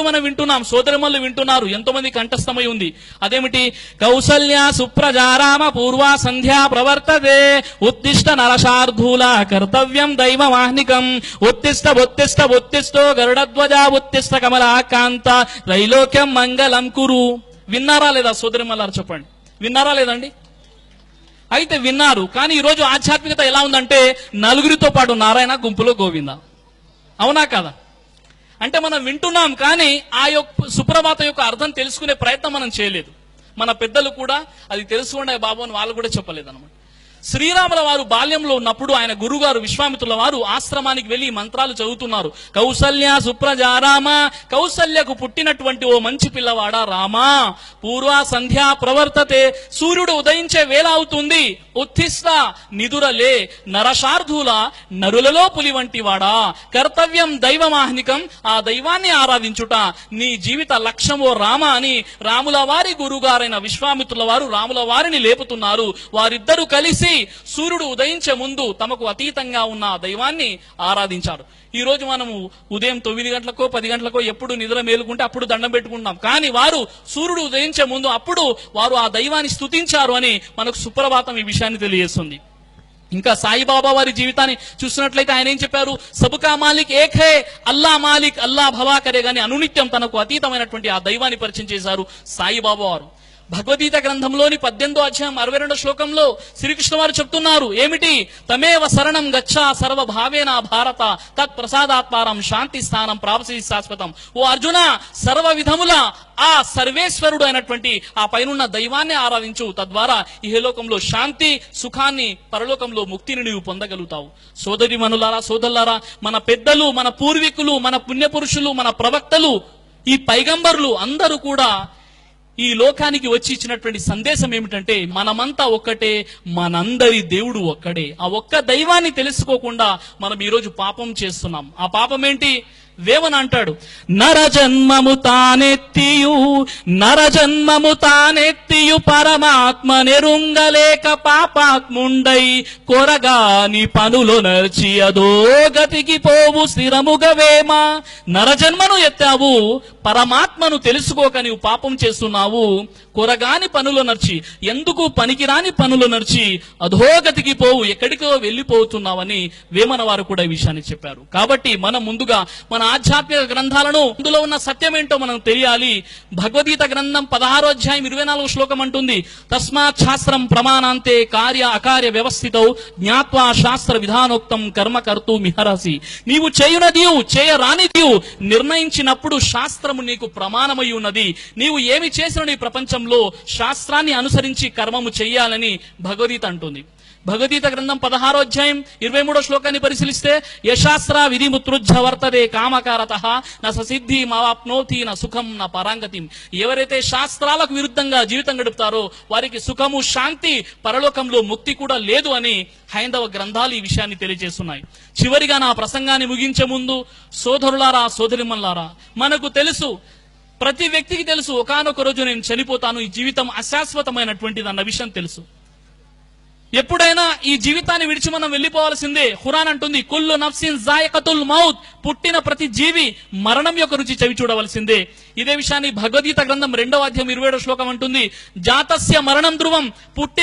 మనం వింటున్నాం, సోదరిమల్లు వింటున్నారు, ఎంతో మంది కంఠస్థమై ఉంది. అదేమిటి? కౌసల్య సుప్రజారామ పూర్వా సంధ్యా ప్రవర్తతే ఉత్తిష్ట నరశార్ధూల కర్తవ్యం దైవమాహ్నికం ఉత్తిష్ట ఉత్తిష్ట ఉత్తిష్టో గరుడధ్వజా ఉత్తిష్ట కమలాకాంత త్రైలోక్యం మంగళం కురు. విన్నారా లేదా సోదరిమల్లారు? చెప్పండి, విన్నారా లేదండి? అయితే విన్నారు. కానీ ఈరోజు ఆధ్యాత్మికత ఎలా ఉందంటే నలుగురితో పాటు నారాయణ, గుంపులో గోవింద. అవునా కదా? అంటే మనం వింటున్నాం, కానీ ఆ యొక్క సుప్రభాతం యొక్క అర్థం తెలుసుకునే ప్రయత్నం మనం చేయలేదు. మన పెద్దలు కూడా అది తెలుసుకోండి బాబు అని వాళ్ళు కూడా చెప్పలేదు అనమాట. శ్రీరాముల వారు బాల్యంలో ఉన్నప్పుడు ఆయన గురుగారు విశ్వామిత్రుల వారు ఆశ్రమానికి వెళ్లి మంత్రాలు చదువుతున్నారు. కౌసల్య సుప్రజారామ, కౌసల్యకు పుట్టినటువంటి ఓ మంచి పిల్లవాడా రామా, పూర్వ సంధ్యా ప్రవర్తతే, సూర్యుడు ఉదయించే వేళ అవుతుంది, ఉత్తిష్ట నిదురలే, నరశార్ధుల నరులలో పులి వంటి వాడా, కర్తవ్యం దైవమాహ్నికం, ఆ దైవాన్ని ఆరాధించుట నీ జీవిత లక్ష్యమో రామ అని రాముల వారి గురుగారైన విశ్వామిత్రుల వారు రాముల వారిని లేపుతున్నారు. వారిద్దరూ కలిసి సూర్యుడు ఉదయించే ముందు తమకు అతీతంగా ఉన్న దైవాన్ని ఆరాధించారు. ఈ రోజు మనము ఉదయం 9 గంటలకో 10 గంటలకో ఎప్పుడు నిద్ర మేలుకుంటే అప్పుడు దండం పెట్టుకుంటాం. కానీ వారు సూర్యుడు ఉదయించే ముందు అప్పుడు వారు ఆ దైవాన్ని స్తుతించారు అని మనకు సుప్రభాతం ఈ విషయాన్ని తెలియజేస్తుంది. ఇంకా సాయిబాబా వారి జీవితాన్ని చూసినట్లయితే ఆయన ఏం చెప్పారు? సబుకా మాలిక్ ఏక్ హే, అల్లా మాలిక్ అల్లా భవా కరే, గాని అనునిత్యం తనకు అతీతమైనటువంటి ఆ దైవాన్ని పరిచయం చేశారు సాయిబాబా వారు. భగవద్గీత గ్రంథంలోని 18వ అధ్యాయం 62వ శ్లోకంలో శ్రీకృష్ణ వారు చెప్తున్నారు ఏమిటి? తమేవ శరణం గచ్చా సర్వభావేన భారత తత్ ప్రసాదాత్మారం శాంతి స్థానం ప్రాప్సి శాశ్వతం. ఓ అర్జున, సర్వ విధముల ఆ సర్వేశ్వరుడు అయినటువంటి ఆ పైనున్న దైవాన్ని ఆరాధించు, తద్వారా ఇహలోకంలో శాంతి సుఖాన్ని, పరలోకంలో ముక్తిని నీవు పొందగలుగుతావు. సోదరి మనులారా, సోదరులారా, మన పెద్దలు, మన పూర్వీకులు, మన పుణ్యపురుషులు, మన ప్రవక్తలు, ఈ పైగంబర్లు అందరూ కూడా ఈ లోకానికి వచ్చి ఇచ్చినటువంటి సందేశం ఏమిటంటే మనమంతా ఒక్కటే, మనందరి దేవుడు ఒక్కడే. ఆ ఒక్క దైవాన్ని తెలుసుకోకుండా మనం ఈరోజు పాపం చేస్తున్నాం. ఆ పాపం ఏంటి? వేమన అంటాడు, నరజన్మము తానెత్తియు పరమాత్మ నెరుంగలేక పాపాత్ముండై కొరగాని పనులు నర్చి అదో గతికి పోవు స్థిరముగవేమ. నరజన్మను ఎత్తావు, పరమాత్మను తెలుసుకోక నీవు పాపం చేస్తున్నావు. కొరగాని పనులు నర్చి, ఎందుకు పనికిరాని పనులు నర్చి అధోగతికి పోవు, ఎక్కడికో వెళ్ళిపోతున్నావని వేమన వారు కూడా ఈ విషయాన్ని చెప్పారు. కాబట్టి మనం ముందుగా మన ఆధ్యాత్మిక గ్రంథాలను, అందులో ఉన్న సత్యం ఏంటో మనం తెలియాలి. భగవద్గీత గ్రంథం 16వ అధ్యాయం 24వ శ్లోకం అంటుంది, తస్మాత్ శాస్త్రం ప్రమాణాంతే కార్య అకార్య వ్యవస్థితౌ జ్ఞాత్వా శాస్త్ర విధానోక్తం కర్మ కర్తూ మిహరసి. నీవు చేయునదియు చేయరానిదియు నిర్ణయించినప్పుడు శాస్త్రము నీకు ప్రమాణమై ఉన్నది. నీవు ఏమి చేసిన నీ ప్రపంచంలో శాస్త్రాన్ని అనుసరించి కర్మము చెయ్యాలని భగవద్గీత అంటుంది. భగవద్గీత గ్రంథం 16వ అధ్యాయం 23వ శ్లోకాన్ని పరిశీలిస్తే, యశాస్త్ర విధిముత్రుజ్జ వర్తదే కామకారతః న ససిద్ధి మావాప్నోతి న సుఖం న పరాంగతిం. ఎవరైతే శాస్త్రాలకు విరుద్ధంగా జీవితం గడుపుతారో వారికి సుఖము, శాంతి, పరలోకంలో ముక్తి కూడా లేదు అని హైందవ గ్రంథాలు ఈ విషయాన్ని తెలియజేస్తున్నాయి. చివరిగా నా ప్రసంగాన్ని ముగించే ముందు సోదరులారా, సోదరిమల్లారా, మనకు తెలుసు, ప్రతి వ్యక్తికి తెలుసు, ఒకానొక రోజు నేను చనిపోతాను, ఈ జీవితం అశాశ్వతమైనటువంటిది అన్న విషయం తెలుసు. ఎప్పుడైనా ఈ జీవితాన్ని విడిచి మనం వెళ్ళిపోవాల్సిందే. ఖురాన్ అంటుంది, కుల్లు నఫ్సిన్ జాయికతుల్ మౌత్, పుట్టిన ప్రతి జీవి మరణం యొక్క రుచి చవి చూడవలసిందే. ఇదే విషయాన్ని భగవద్గీత గ్రంథం 2వ అధ్యాయం 27వ శ్లోకం అంటుంది, జాతస్య మరణం ధ్రువం, పుట్టిన